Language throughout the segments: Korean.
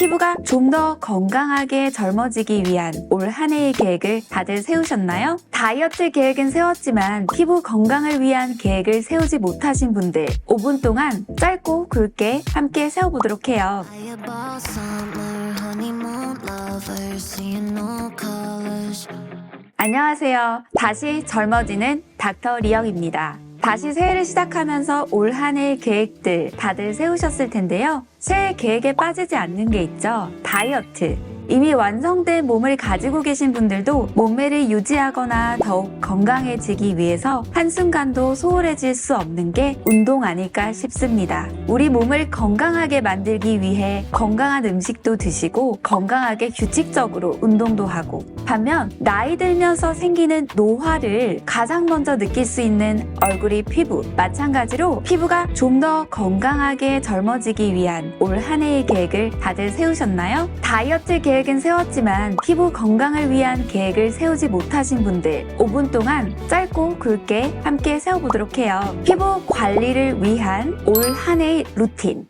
피부가 좀 더 건강하게 젊어지기 위한 올 한 해의 계획을 다들 세우셨나요? 다이어트 계획은 세웠지만 피부 건강을 위한 계획을 세우지 못하신 분들 5분 동안 짧고 굵게 함께 세워보도록 해요. 안녕하세요. 다시 젊어지는 닥터 리영입니다. 다시 새해를 시작하면서 올 한 해의 계획들 다들 세우셨을 텐데요. 새해 계획에 빠지지 않는 게 있죠. 다이어트. 이미 완성된 몸을 가지고 계신 분들도 몸매를 유지하거나 더욱 건강해지기 위해서 한순간도 소홀해질 수 없는 게 운동 아닐까 싶습니다. 우리 몸을 건강하게 만들기 위해 건강한 음식도 드시고 건강하게 규칙적으로 운동도 하고, 반면 나이 들면서 생기는 노화를 가장 먼저 느낄 수 있는 얼굴이 피부. 마찬가지로 피부가 좀 더 건강하게 젊어지기 위한 올 한 해의 계획을 다들 세우셨나요? 다이어트 계획은 세웠지만 피부 건강을 위한 계획을 세우지 못하신 분들 5분 동안 짧고 굵게 함께 세워보도록 해요. 피부 관리를 위한 올 한 해의 루틴.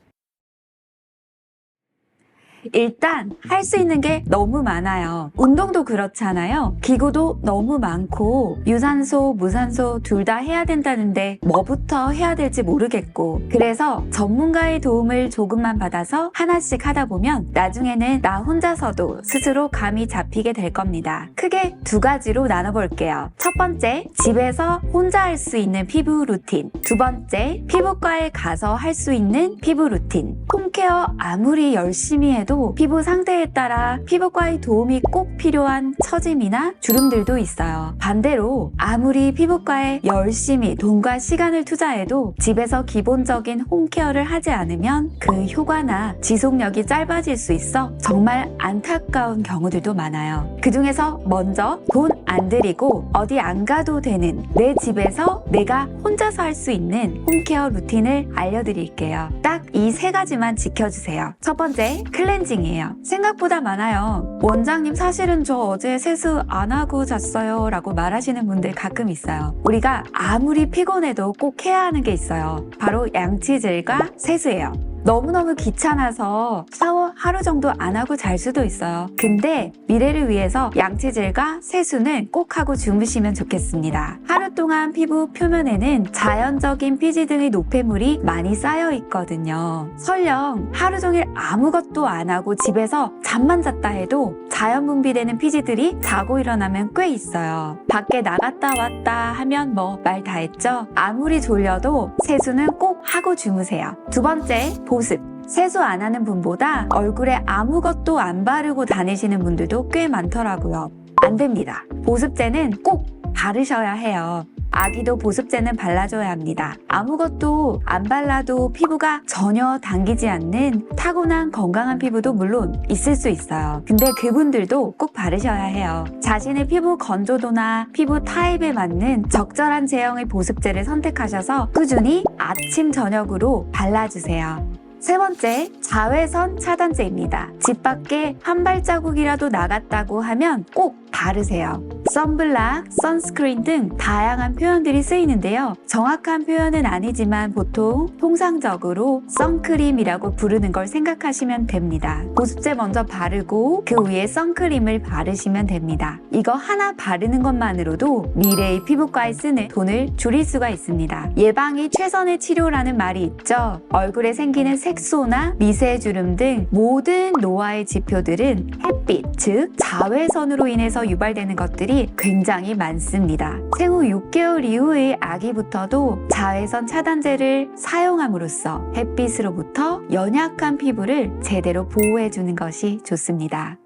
일단 할 수 있는 게 너무 많아요. 운동도 그렇잖아요. 기구도 너무 많고 유산소, 무산소 둘 다 해야 된다는데 뭐부터 해야 될지 모르겠고, 그래서 전문가의 도움을 조금만 받아서 하나씩 하다 보면 나중에는 나 혼자서도 스스로 감이 잡히게 될 겁니다. 크게 두 가지로 나눠볼게요. 첫 번째, 집에서 혼자 할 수 있는 피부 루틴. 두 번째, 피부과에 가서 할 수 있는 피부 루틴. 홈케어 아무리 열심히 해도 피부 상태에 따라 피부과의 도움이 꼭 필요한 처짐이나 주름들도 있어요. 반대로 아무리 피부과에 열심히 돈과 시간을 투자해도 집에서 기본적인 홈케어를 하지 않으면 그 효과나 지속력이 짧아질 수 있어 정말 안타까운 경우들도 많아요. 그 중에서 먼저 돈 안 들이고 어디 안 가도 되는 내 집에서 내가 혼자서 할 수 있는 홈케어 루틴을 알려드릴게요. 딱 이 세 가지만 지켜주세요. 첫 번째, 클렌징이에요. 생각보다 많아요. 원장님, 사실은 저 어제 세수 안 하고 잤어요 라고 말하시는 분들 가끔 있어요. 우리가 아무리 피곤해도 꼭 해야 하는 게 있어요. 바로 양치질과 세수예요. 너무너무 귀찮아서 샤워 하루 정도 안 하고 잘 수도 있어요. 근데 미래를 위해서 양치질과 세수는 꼭 하고 주무시면 좋겠습니다. 하루 동안 피부 표면에는 자연적인 피지 등의 노폐물이 많이 쌓여 있거든요. 설령 하루 종일 아무것도 안 하고 집에서 잠만 잤다 해도 자연 분비되는 피지들이 자고 일어나면 꽤 있어요. 밖에 나갔다 왔다 하면 뭐 말 다 했죠? 아무리 졸려도 세수는 꼭 하고 주무세요. 두 번째, 보습. 세수 안 하는 분보다 얼굴에 아무것도 안 바르고 다니시는 분들도 꽤 많더라고요. 안 됩니다. 보습제는 꼭 바르셔야 해요. 아기도 보습제는 발라줘야 합니다. 아무것도 안 발라도 피부가 전혀 당기지 않는 타고난 건강한 피부도 물론 있을 수 있어요. 근데 그분들도 꼭 바르셔야 해요. 자신의 피부 건조도나 피부 타입에 맞는 적절한 제형의 보습제를 선택하셔서 꾸준히 아침, 저녁으로 발라주세요. 세 번째, 자외선 차단제입니다. 집 밖에 한 발자국이라도 나갔다고 하면 꼭 바르세요. 선블락, 선스크린 등 다양한 표현들이 쓰이는데요. 정확한 표현은 아니지만 보통 통상적으로 선크림이라고 부르는 걸 생각하시면 됩니다. 보습제 먼저 바르고 그 위에 선크림을 바르시면 됩니다. 이거 하나 바르는 것만으로도 미래의 피부과에 쓰는 돈을 줄일 수가 있습니다. 예방이 최선의 치료라는 말이 있죠. 얼굴에 생기는 색소나 미세주름 등 모든 노화의 지표들은 햇빛, 즉 자외선으로 인해서 유발되는 것들이 굉장히 많습니다. 생후 6개월 이후의 아기부터도 자외선 차단제를 사용함으로써 햇빛으로부터 연약한 피부를 제대로 보호해주는 것이 좋습니다.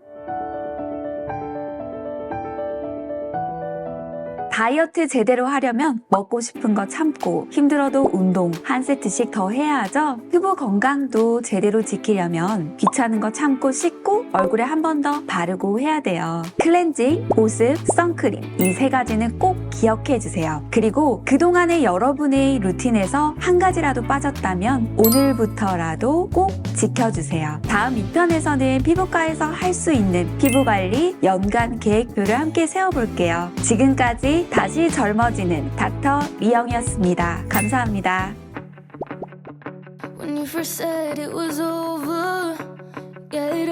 다이어트 제대로 하려면 먹고 싶은 거 참고 힘들어도 운동 한 세트씩 더 해야 하죠. 피부 건강도 제대로 지키려면 귀찮은 거 참고 씻고 얼굴에 한 번 더 바르고 해야 돼요. 클렌징, 보습, 선크림 이 세 가지는 꼭 기억해 주세요. 그리고 그동안의 여러분의 루틴에서 한 가지라도 빠졌다면 오늘부터라도 꼭 지켜주세요. 다음 2편에서는 피부과에서 할 수 있는 피부관리 연간 계획표를 함께 세워볼게요. 지금까지 다시 젊어지는 닥터 리영이었습니다. 감사합니다. When you first said it was over, yeah, it